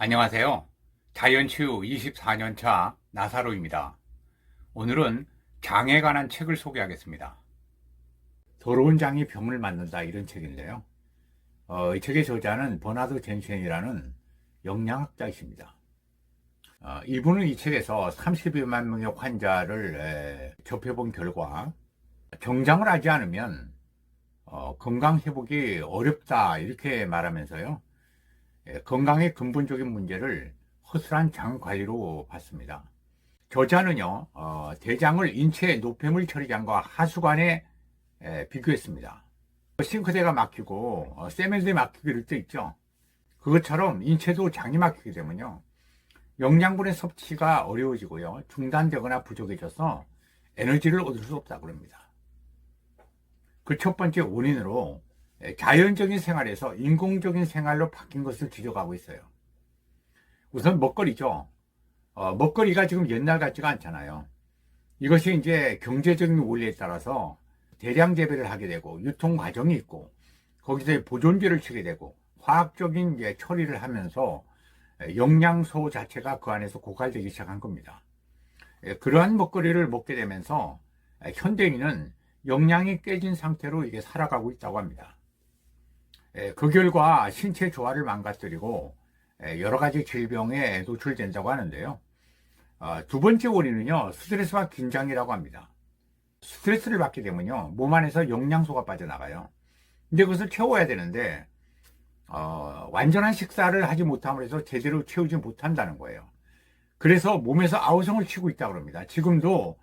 안녕하세요. 자연치유 24년차 나사로입니다. 오늘은 장에 관한 책을 소개하겠습니다. 더러운 장이 병을 만든다, 이런 책인데요. 이 책의 저자는 버나드 젠센이라는 영양학자이십니다. 이분은 이 책에서 30여만 명의 환자를 접해본 결과 정장을 하지 않으면 건강 회복이 어렵다, 이렇게 말하면서요, 건강의 근본적인 문제를 허술한 장 관리로 봤습니다. 저자는요, 대장을 인체 노폐물 처리장과 하수관에 비교했습니다. 싱크대가 막히고 세면대 막히고 이럴 때 있죠. 그것처럼 인체도 장이 막히게 되면요, 영양분의 섭취가 어려워지고요, 중단되거나 부족해져서 에너지를 얻을 수 없다고 합니다. 그 첫 번째 원인으로 자연적인 생활에서 인공적인 생활로 바뀐 것을 지적하고 있어요. 우선 먹거리죠. 먹거리가 지금 옛날 같지가 않잖아요. 이것이 이제 경제적인 원리에 따라서 대량 재배를 하게 되고 유통 과정이 있고 거기서 보존제를 치게 되고 화학적인 처리를 하면서 영양소 자체가 그 안에서 고갈되기 시작한 겁니다. 그러한 먹거리를 먹게 되면서 현대인은 영양이 깨진 상태로 이게 살아가고 있다고 합니다. 그 결과 신체 조화를 망가뜨리고 여러 가지 질병에 노출된다고 하는데요. 두 번째 원인은요, 스트레스와 긴장이라고 합니다. 스트레스를 받게 되면요, 몸 안에서 영양소가 빠져나가요. 근데 그것을 채워야 되는데 완전한 식사를 하지 못함으로 해서 제대로 채우지 못한다는 거예요. 그래서 몸에서 아우성을 치고 있다고 합니다. 지금도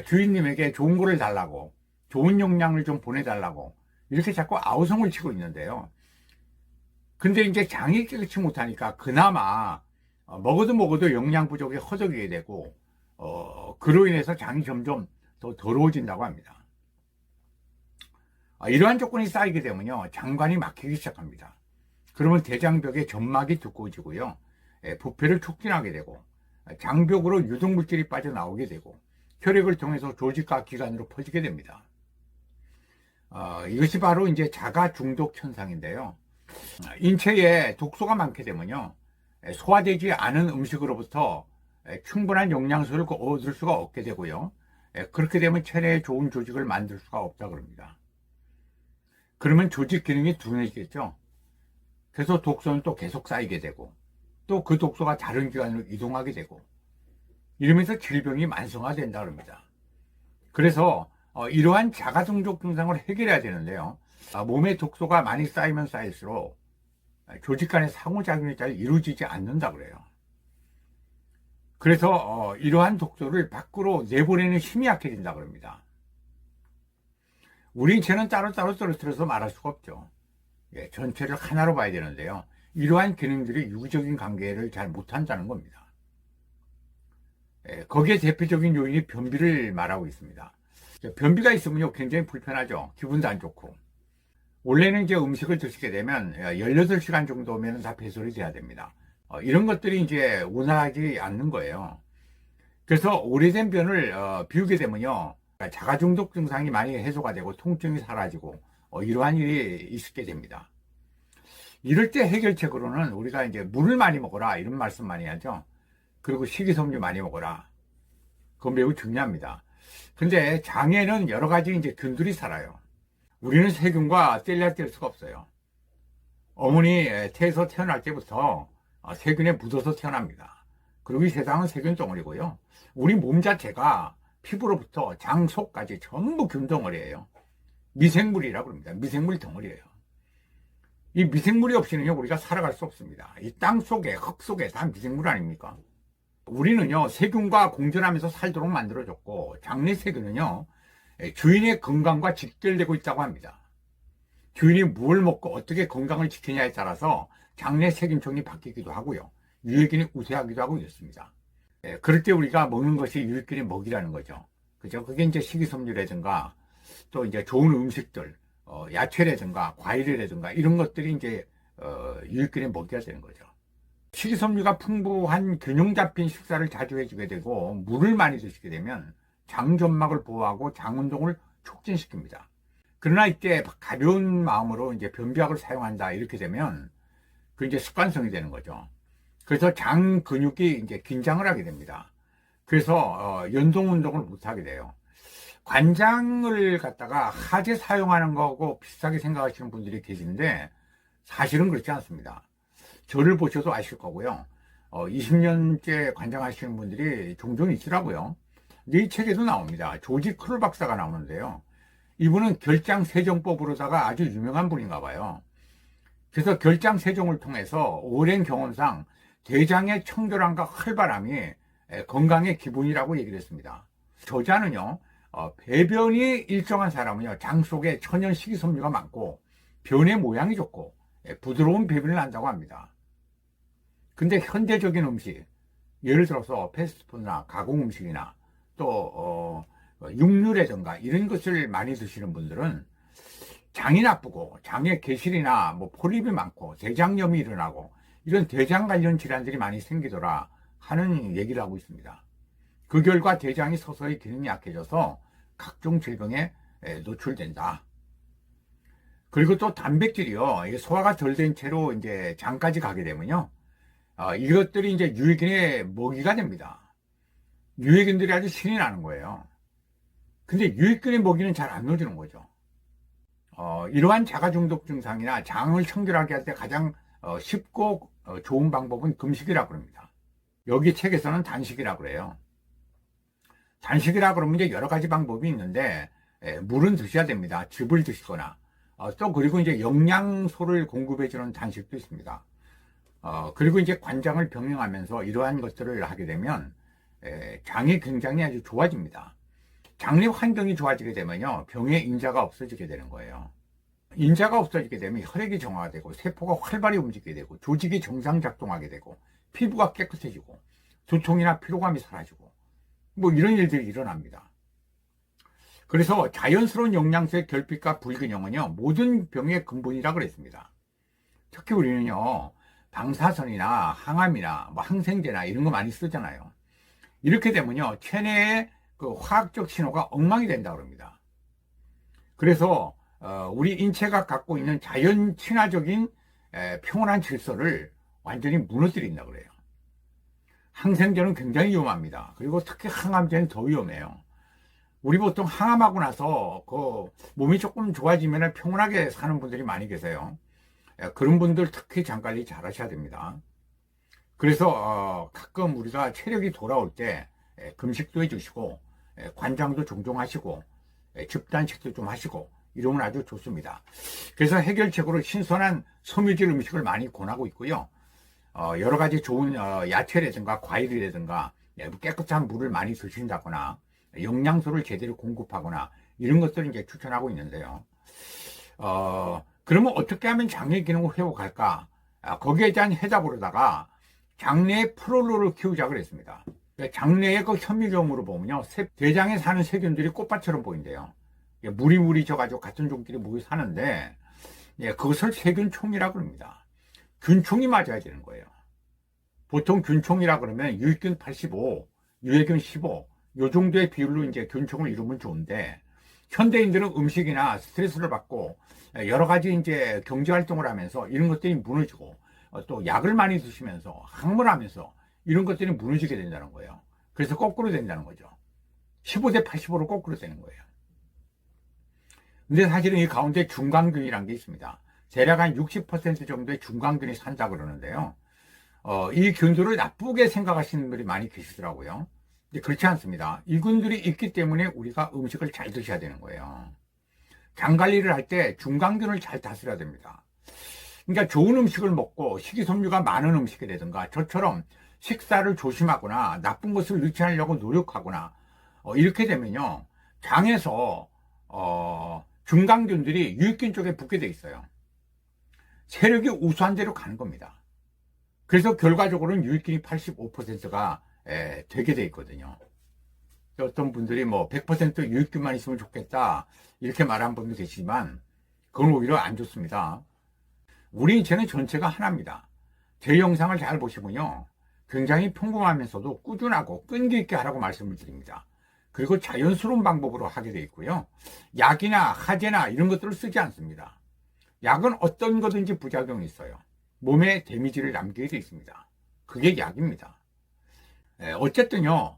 주인님에게 좋은 거를 달라고, 좋은 영양을 좀 보내달라고 이렇게 자꾸 아우성을 치고 있는데요. 근데 이제 장이 깨끗이 못하니까 그나마 먹어도 영양 부족이 허덕이게 되고 그로 인해서 장이 점점 더 더러워진다고 합니다. 이러한 조건이 쌓이게 되면요, 장관이 막히기 시작합니다. 그러면 대장벽의 점막이 두꺼워지고요, 부패를 촉진하게 되고 장벽으로 유독물질이 빠져나오게 되고 혈액을 통해서 조직과 기관으로 퍼지게 됩니다. 이것이 바로 이제 자가 중독 현상인데요. 인체에 독소가 많게 되면요, 소화되지 않은 음식으로부터 충분한 영양소를 얻을 수가 없게 되고요, 그렇게 되면 체내에 좋은 조직을 만들 수가 없다고 합니다. 그러면 조직 기능이 둔해지겠죠. 그래서 독소는 또 계속 쌓이게 되고 또 그 독소가 다른 기관으로 이동하게 되고 이러면서 질병이 만성화된다고 합니다. 그래서 이러한 자가중독 증상을 해결해야 되는데요, 몸에 독소가 많이 쌓이면 쌓일수록 조직 간의 상호작용이 잘 이루어지지 않는다 그래요. 그래서 이러한 독소를 밖으로 내보내는 힘이 약해진다 그럽니다. 우리 인체는 따로따로 떨어뜨려서 말할 수가 없죠. 전체를 하나로 봐야 되는데요, 이러한 기능들이 유기적인 관계를 잘 못한다는 겁니다. 거기에 대표적인 요인이 변비를 말하고 있습니다. 변비가 있으면요, 굉장히 불편하죠. 기분도 안 좋고. 원래는 이제 음식을 드시게 되면 18시간 정도면 다 배설이 돼야 됩니다. 이런 것들이 이제 원활하지 않는 거예요. 그래서 오래된 변을 비우게 되면요, 자가중독 증상이 많이 해소가 되고 통증이 사라지고 이러한 일이 있게 됩니다. 이럴 때 해결책으로는 우리가 이제 물을 많이 먹어라, 이런 말씀 많이 하죠. 그리고 식이섬유 많이 먹어라. 그건 매우 중요합니다. 근데 장에는 여러 가지 이제 균들이 살아요. 우리는 세균과 뗄래야 뗄 수가 없어요. 어머니 태에서 태어날 때부터 세균에 묻어서 태어납니다. 그리고 이 세상은 세균 덩어리고요, 우리 몸 자체가 피부로부터 장 속까지 전부 균 덩어리예요. 미생물이라고 합니다. 미생물 덩어리예요. 이 미생물이 없이는요, 우리가 살아갈 수 없습니다. 이 땅 속에, 흙 속에 다 미생물 아닙니까? 우리는요, 세균과 공존하면서 살도록 만들어졌고, 장내 세균은요, 주인의 건강과 직결되고 있다고 합니다. 주인이 뭘 먹고 어떻게 건강을 지키냐에 따라서 장내 세균총이 바뀌기도 하고요, 유익균이 우세하기도 하고 있습니다. 그럴 때 우리가 먹는 것이 유익균의 먹이라는 거죠. 그죠? 그게 이제 식이섬유라든가 또 이제 좋은 음식들, 야채라든가 과일이라든가 이런 것들이 이제 유익균의 먹이가 되는 거죠. 식이섬유가 풍부한 균형 잡힌 식사를 자주 해주게 되고 물을 많이 드시게 되면 장점막을 보호하고 장운동을 촉진시킵니다. 그러나 이때 가벼운 마음으로 이제 변비약을 사용한다, 이렇게 되면 그 이제 습관성이 되는 거죠. 그래서 장 근육이 이제 긴장을 하게 됩니다. 그래서 연동 운동을 못 하게 돼요. 관장을 갖다가 하재 사용하는 거하고 비슷하게 생각하시는 분들이 계신데 사실은 그렇지 않습니다. 저를 보셔도 아실 거고요. 20년째 관장하시는 분들이 종종 있더라고요. 이 책에도 나옵니다. 조지 크롤 박사가 나오는데요. 이분은 결장세정법으로다가 아주 유명한 분인가 봐요. 그래서 결장세정을 통해서 오랜 경험상 대장의 청결함과 활발함이 건강의 기본이라고 얘기를 했습니다. 저자는요, 배변이 일정한 사람은요, 장 속에 천연 식이섬유가 많고 변의 모양이 좋고 부드러운 배변을 난다고 합니다. 근데 현대적인 음식, 예를 들어서 패스트푸드나 가공 음식이나 또 육류라든가 이런 것을 많이 드시는 분들은 장이 나쁘고 장에 개실이나 뭐 폴립이 많고 대장염이 일어나고 이런 대장 관련 질환들이 많이 생기더라 하는 얘기를 하고 있습니다. 그 결과 대장이 서서히 기능이 약해져서 각종 질병에 노출된다. 그리고 또 단백질이요, 소화가 덜 된 채로 이제 장까지 가게 되면요, 이것들이 이제 유해균의 먹이가 됩니다. 유해균들이 아주 신이 나는 거예요. 근데 유해균의 먹이는 잘 안 넣어주는 거죠. 이러한 자가중독 증상이나 장을 청결하게 할 때 가장 쉽고 좋은 방법은 금식이라고 합니다. 여기 책에서는 단식이라고 그래요. 단식이라 그러면 이제 여러 가지 방법이 있는데 물은 드셔야 됩니다. 즙을 드시거나 또 그리고 이제 영양소를 공급해주는 단식도 있습니다. 그리고 이제 관장을 병행하면서 이러한 것들을 하게 되면 장이 굉장히 아주 좋아집니다. 장내 환경이 좋아지게 되면요, 병의 인자가 없어지게 되는 거예요. 인자가 없어지게 되면 혈액이 정화되고 세포가 활발히 움직이게 되고 조직이 정상 작동하게 되고 피부가 깨끗해지고 두통이나 피로감이 사라지고 뭐 이런 일들이 일어납니다. 그래서 자연스러운 영양소의 결핍과 불균형은요, 모든 병의 근본이라 그랬습니다. 특히 우리는요, 방사선이나 항암이나 뭐 항생제나 이런 거 많이 쓰잖아요. 이렇게 되면요, 체내의 그 화학적 신호가 엉망이 된다고 합니다. 그래서 우리 인체가 갖고 있는 자연 친화적인 평온한 질서를 완전히 무너뜨린다고 그래요. 항생제는 굉장히 위험합니다. 그리고 특히 항암제는 더 위험해요. 우리 보통 항암하고 나서 그 몸이 조금 좋아지면 평온하게 사는 분들이 많이 계세요. 그런 분들 특히 장 관리 잘 하셔야 됩니다. 그래서 가끔 우리가 체력이 돌아올 때 금식도 해주시고 관장도 종종 하시고 집단식도 좀 하시고 이러면 아주 좋습니다. 그래서 해결책으로 신선한 섬유질 음식을 많이 권하고 있고요. 여러 가지 좋은 야채라든가 과일이라든가 깨끗한 물을 많이 드신다거나 영양소를 제대로 공급하거나 이런 것들을 이제 추천하고 있는데요. 그러면 어떻게 하면 장내 기능을 회복할까? 거기에 대한 해답으로다가 장내의 프롤로를 키우자 그랬습니다. 장내의 그 현미경으로 보면요, 대장에 사는 세균들이 꽃밭처럼 보인대요. 무리무리 져가지고 같은 종끼리 모여 사는데 그것을 세균총이라고 합니다. 균총이 맞아야 되는 거예요. 보통 균총이라 그러면 유익균 85, 유해균 15, 요 정도의 비율로 이제 균총을 이루면 좋은데, 현대인들은 음식이나 스트레스를 받고 여러 가지 이제 경제 활동을 하면서 이런 것들이 무너지고 또 약을 많이 드시면서 항문하면서 이런 것들이 무너지게 된다는 거예요. 그래서 거꾸로 된다는 거죠. 15대 85로 거꾸로 되는 거예요. 근데 사실은 이 가운데 중간균이라는 게 있습니다. 대략 한 60% 정도의 중간균이 산다 그러는데요. 이 균들을 나쁘게 생각하시는 분들이 많이 계시더라고요. 근데 그렇지 않습니다. 이 균들이 있기 때문에 우리가 음식을 잘 드셔야 되는 거예요. 장 관리를 할 때 중간균을 잘 다스려야 됩니다. 그러니까 좋은 음식을 먹고 식이섬유가 많은 음식이라든가 저처럼 식사를 조심하거나 나쁜 것을 넣지 않으려고 노력하거나 이렇게 되면요, 장에서 중간균들이 유익균 쪽에 붙게 돼 있어요. 세력이 우수한 대로 가는 겁니다. 그래서 결과적으로는 유익균이 85%가 되게 돼 있거든요. 어떤 분들이 뭐 100% 유익균만 있으면 좋겠다 이렇게 말한 분도 계시지만 그건 오히려 안 좋습니다. 우리 인체는 전체가 하나입니다. 제 영상을 잘 보시면요, 굉장히 평범하면서도 꾸준하고 끈기 있게 하라고 말씀을 드립니다. 그리고 자연스러운 방법으로 하게 돼 있고요, 약이나 하재나 이런 것들을 쓰지 않습니다. 약은 어떤 거든지 부작용이 있어요. 몸에 데미지를 남기게 돼 있습니다. 그게 약입니다. 어쨌든요,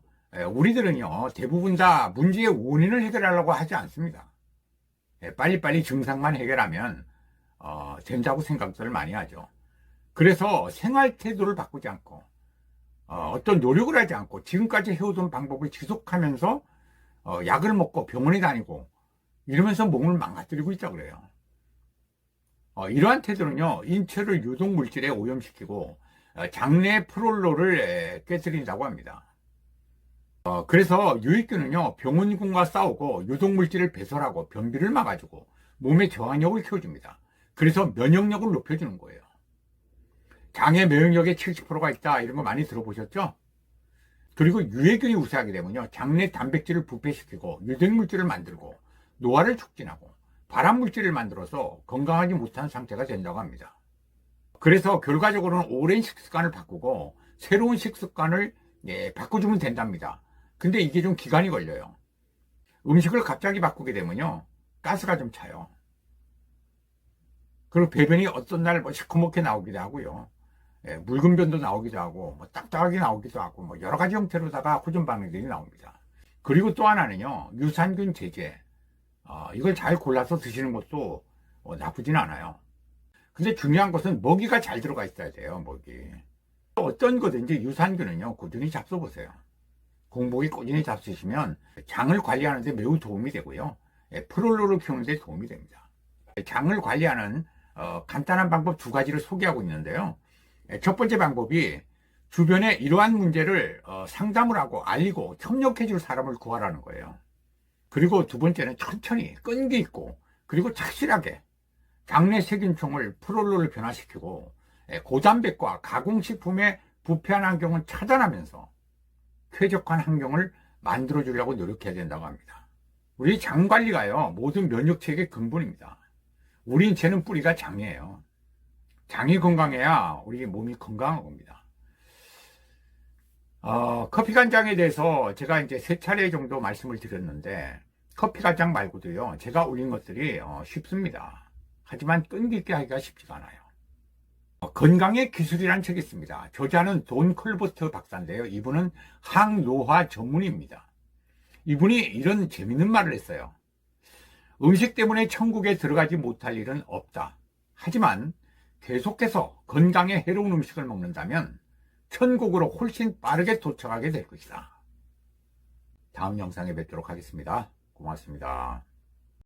우리들은요, 대부분 다 문제의 원인을 해결하려고 하지 않습니다. 빨리빨리 증상만 해결하면, 된다고 생각들을 많이 하죠. 그래서 생활 태도를 바꾸지 않고, 어떤 노력을 하지 않고, 지금까지 해오던 방법을 지속하면서, 약을 먹고 병원에 다니고, 이러면서 몸을 망가뜨리고 있다 그래요. 이러한 태도는요, 인체를 유독물질에 오염시키고, 장내 프롤로를 깨뜨린다고 합니다. 그래서 유익균은요, 병원균과 싸우고 유독물질을 배설하고 변비를 막아주고 몸의 저항력을 키워줍니다. 그래서 면역력을 높여주는 거예요. 장의 면역력의 70%가 있다, 이런 거 많이 들어보셨죠? 그리고 유해균이 우세하게 되면요, 장내 단백질을 부패시키고 유독물질을 만들고 노화를 촉진하고 발암물질을 만들어서 건강하지 못한 상태가 된다고 합니다. 그래서 결과적으로는 오랜 식습관을 바꾸고 새로운 식습관을 바꿔주면 된답니다. 근데 이게 좀 기간이 걸려요. 음식을 갑자기 바꾸게 되면요, 가스가 좀 차요. 그리고 배변이 어떤 날 시커멓게 나오기도 하고요. 묽은 변도 나오기도 하고, 딱딱하게 나오기도 하고, 여러 가지 형태로다가 호전 반응들이 나옵니다. 그리고 또 하나는요, 유산균 제제. 이걸 잘 골라서 드시는 것도 나쁘진 않아요. 근데 중요한 것은 먹이가 잘 들어가 있어야 돼요, 먹이. 어떤 거든지 유산균은요, 꾸준히 잡숴보세요. 공복이 꾸준히 잡수시면 장을 관리하는 데 매우 도움이 되고요. 프롤로를 키우는 데 도움이 됩니다. 장을 관리하는 간단한 방법 두 가지를 소개하고 있는데요. 첫 번째 방법이 주변에 이러한 문제를 상담을 하고 알리고 협력해 줄 사람을 구하라는 거예요. 그리고 두 번째는 천천히 끈기 있고 그리고 착실하게 장내 세균총을 프롤로를 변화시키고 고단백과 가공식품의 부패한 환경을 차단하면서 쾌적한 환경을 만들어 주려고 노력해야 된다고 합니다. 우리 장 관리가요, 모든 면역체계의 근본입니다. 우리 인체는 뿌리가 장이에요. 장이 건강해야 우리 몸이 건강한 겁니다. 커피 간장에 대해서 제가 이제 3차례 정도 말씀을 드렸는데, 커피 간장 말고도요, 제가 올린 것들이 쉽습니다. 하지만 끈기 있게 하기가 쉽지가 않아요. 건강의 기술이라는 책이 있습니다. 저자는 돈 컬버트 박사인데요. 이분은 항노화 전문의입니다. 이분이 이런 재밌는 말을 했어요. 음식 때문에 천국에 들어가지 못할 일은 없다. 하지만 계속해서 건강에 해로운 음식을 먹는다면 천국으로 훨씬 빠르게 도착하게 될 것이다. 다음 영상에 뵙도록 하겠습니다. 고맙습니다.